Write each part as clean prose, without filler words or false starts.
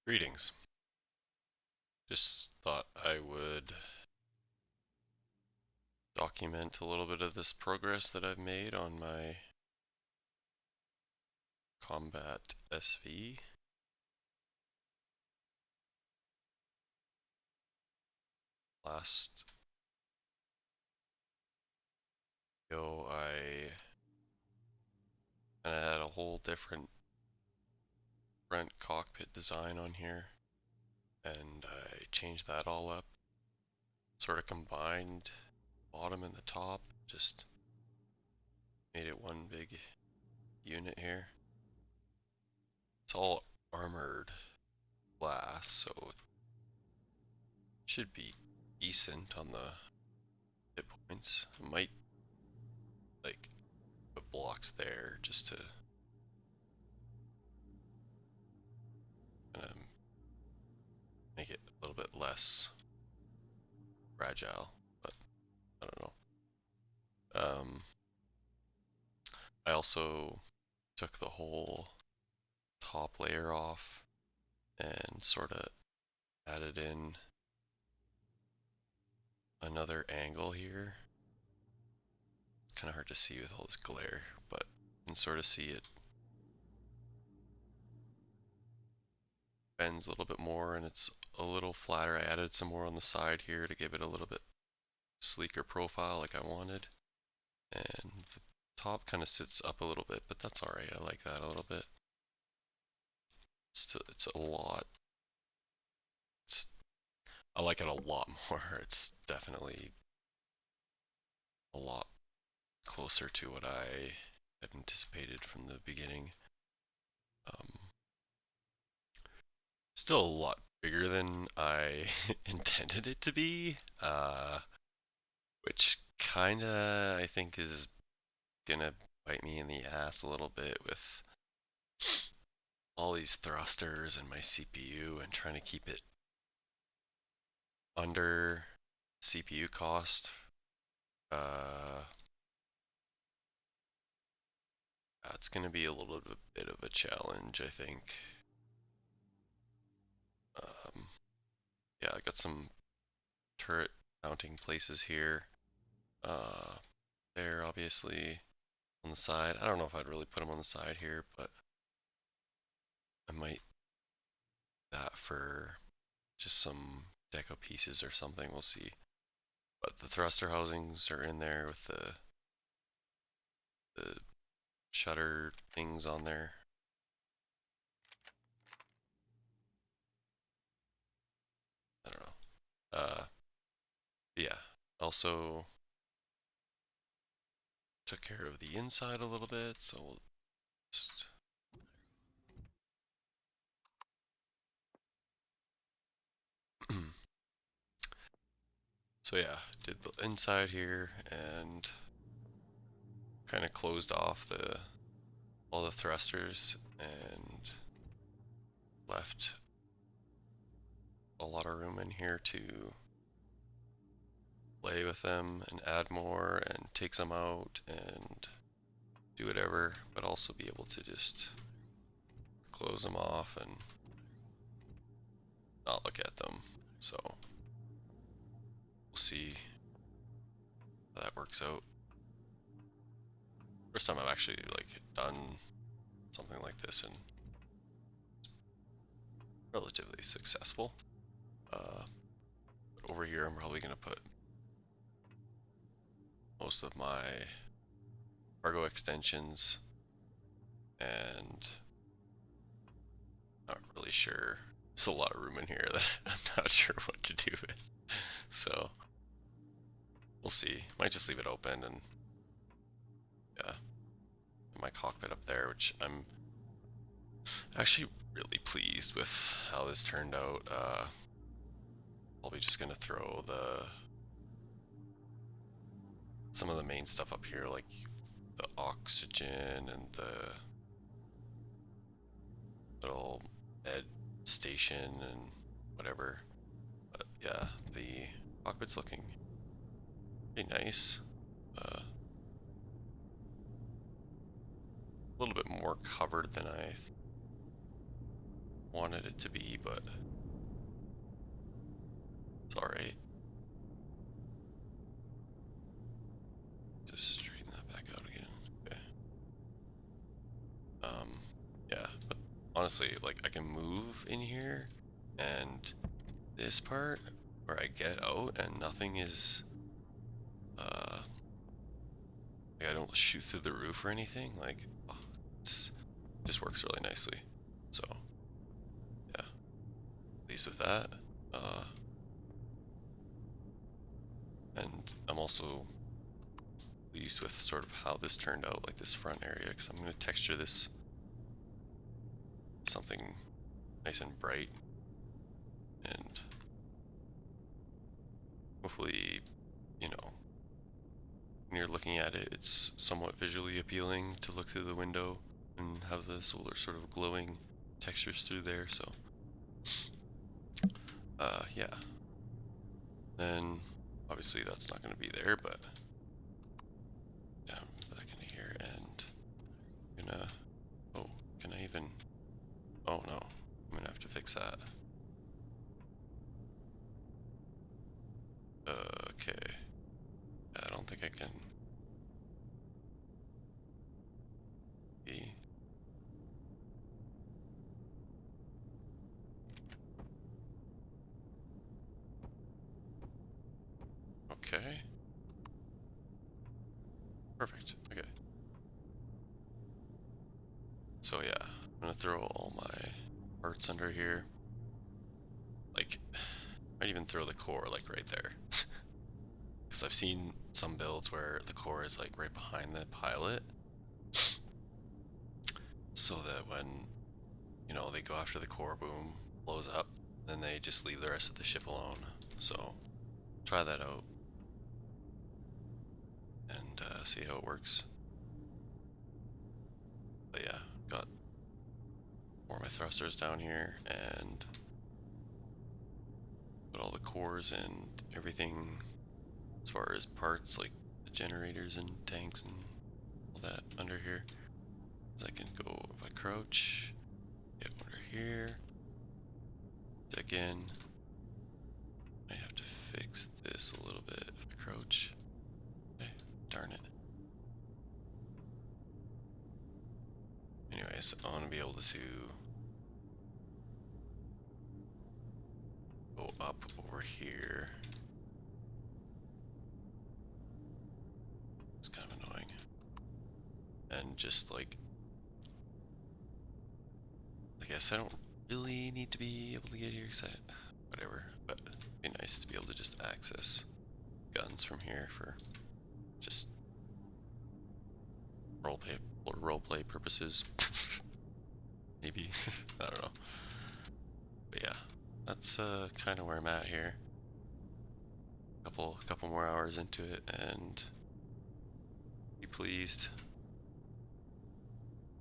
Greetings. Just thought I would document a little bit of this progress that I've made on my combat SV. Last video I kind of had a whole different front cockpit design on here, and I changed that all up. Sort of combined bottom and the top, just made it one big unit here. It's all armored glass, so it should be decent on the hit points. It might like put blocks there just to make it a little bit less fragile, but I don't know. I also took the whole top layer off and sort of added in another angle here. It's kind of hard to see with all this glare, but you can sort of see it bends a little bit more and it's a little flatter. I added some more on the side here to give it a little bit sleeker profile like I wanted. And the top kind of sits up a little bit, but that's alright. I like that a little bit. It's a lot. I like it a lot more. It's definitely a lot closer to what I had anticipated from the beginning. Still a lot bigger than I intended it to be, which kinda I think is gonna bite me in the ass a little bit with all these thrusters and my CPU and trying to keep it under CPU cost. It's going to be a little bit of a challenge, I think. Yeah, I got some turret mounting places here. There, obviously, on the side. I don't know if I'd really put them on the side here, but I might do that for just some deco pieces or something. We'll see. But the thruster housings are in there with the shutter things on there. I don't know. Yeah. Also took care of the inside a little bit, so we'll just so yeah, did the inside here and kind of closed off all the thrusters and left a lot of room in here to play with them and add more and take some out and do whatever, but also be able to just close them off and not look at them. So we'll see how that works out. First time I've actually like done something like this and relatively successful. But over here I'm probably gonna put most of my cargo extensions and not really sure. There's a lot of room in here that I'm not sure what to do with. So we'll see. Might just leave it open and yeah, my cockpit up there, which I'm actually really pleased with how this turned out. Probably just gonna throw some of the main stuff up here, like the oxygen and the little med station and whatever. But yeah, the cockpit's looking pretty nice. A little bit more covered than I wanted it to be, but it's alright. Just straighten that back out again. Okay. Yeah, but honestly, like I can move in here, and this part where I get out and nothing is, like I don't shoot through the roof or anything. Like, oh, it just works really nicely. So, yeah, pleased with that. And I'm also pleased with sort of how this turned out, like this front area, because I'm going to texture this something nice and bright, and hopefully, you know, when you're looking at it, it's somewhat visually appealing to look through the window and have the solar sort of glowing textures through there. So, yeah. Then obviously that's not going to be there, but down back into here, and I'm gonna, oh, can I even, oh no, I'm gonna have to fix that. Okay, I don't think I can be. Okay. Perfect. Okay. So yeah, I'm gonna throw all my parts under here. Like, might even throw the core like right there. Because I've seen some builds where the core is like right behind the pilot. So that when, you know, they go after the core, boom, blows up, then they just leave the rest of the ship alone. So try that out and see how it works. But yeah, got more of my thrusters down here and put all the cores and everything as far as parts like the generators and tanks and all that under here. So I can go, if I crouch, get under here, dig in. I have to fix this a little bit if I crouch. Okay, darn it. Anyways, I want to be able to go up over here. It's kind of annoying. And just like, I guess I don't really need to be able to get here because whatever, but it'd be nice to be able to just access guns from here for just roleplay purposes. Maybe. I don't know. But yeah, that's kind of where I'm at here. Couple more hours into it and be pleased.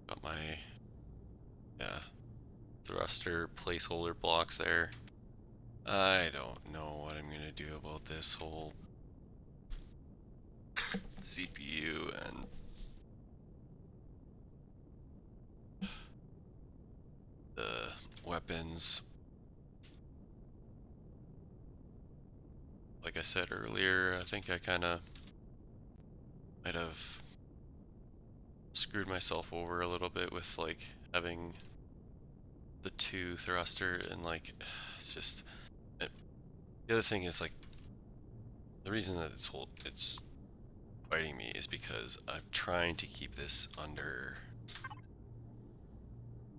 Got my, yeah, thruster placeholder blocks there. I don't know what I'm gonna do about this whole CPU and the weapons. Like I said earlier, I think I kind of might have screwed myself over a little bit with like having the 2 thruster and like it's just the other thing is like the reason that it's fighting me is because I'm trying to keep this under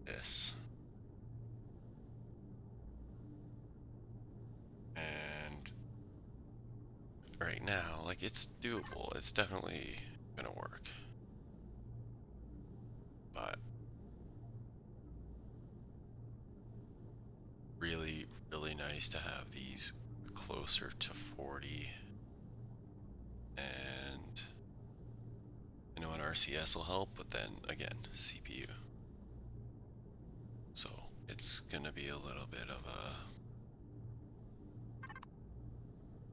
this. And right now, like it's doable. It's definitely gonna work. But really, really nice to have these closer to 40. And I know an RCS will help, but then again, CPU. So it's gonna be a little bit of a,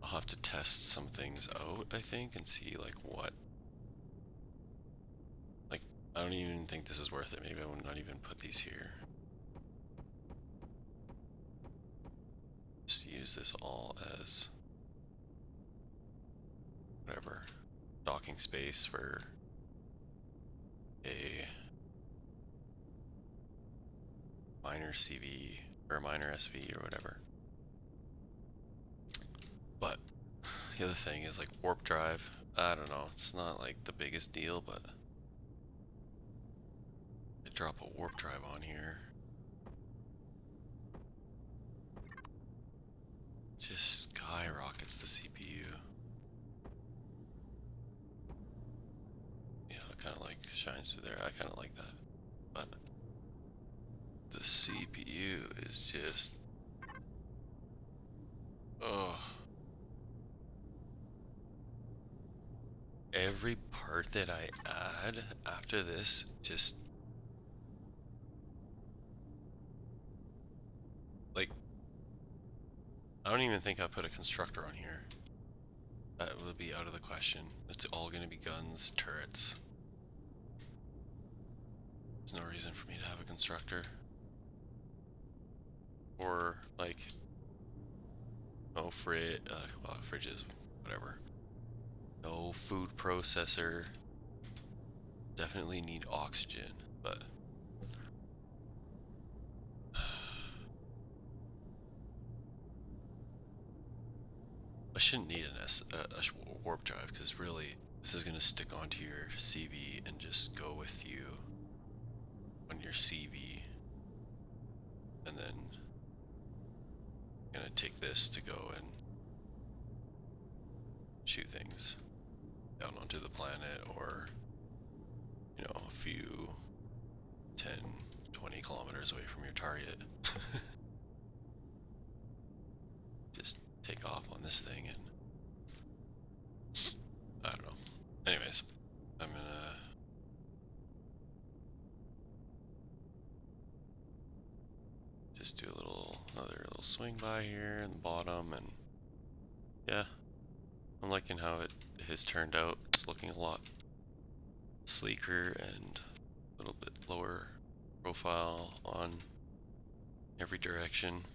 I'll have to test some things out, I think, and see like what, like I don't even think this is worth it. Maybe I will not even put these here. just use this all as whatever docking space for a minor CV or a minor SV or whatever. But the other thing is like warp drive. I don't know, it's not like the biggest deal, but I drop a warp drive on here. Just skyrockets the CPU. Yeah, it kind of like shines through there. I kind of like that. But the CPU is just, oh. Every part that I add after this just like, I don't even think I put a constructor on here. That would be out of the question. It's all gonna be guns, turrets. There's no reason for me to have a constructor. Or like, no well, fridges, whatever. No food processor. Definitely need oxygen, but I shouldn't need a warp drive, because really this is going to stick onto your CV and just go with you on your CV, and then I'm going to take this to go and shoot things down onto the planet, or you know, a few 10, 20 kilometers away from your target. Just take off on this thing and I don't know. Anyways, I'm gonna just do another little swing by here in the bottom, and yeah, I'm liking how it has turned out. It's looking a lot sleeker and a little bit lower profile on every direction.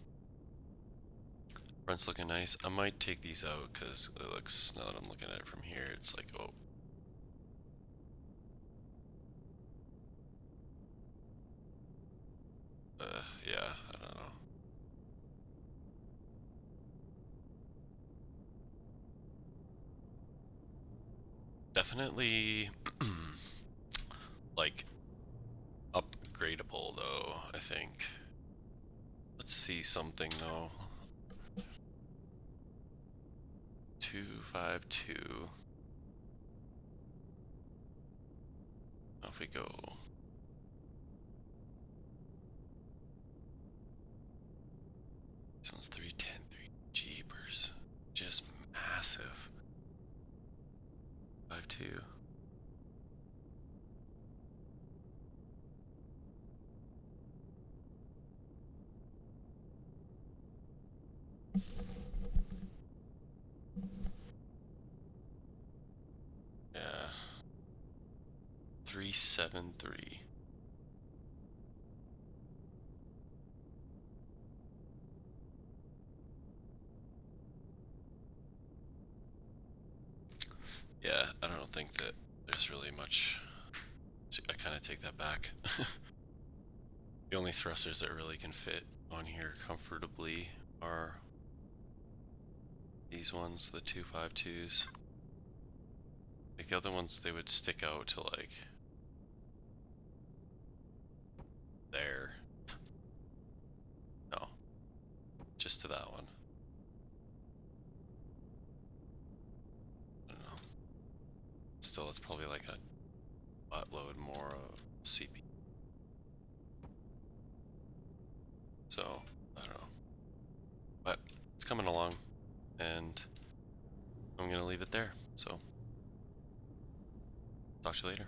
Front's looking nice. I might take these out because it looks, now that I'm looking at it from here, it's like, oh. Yeah, I don't know. Definitely like upgradable though, I think. Let's see something though. 252. If we go, this one's 310, 3 jeepers, just massive. 52. Yeah. 373. Yeah, I don't think that there's really much. I kind of take that back. The only thrusters that really can fit on here comfortably are these ones, the 252s. Like the other ones, they would stick out to like there. No, just to that one. I don't know. Still, it's probably like a buttload more of CPU. So, I don't know. But it's coming along, and I'm gonna leave it there. So, talk to you later.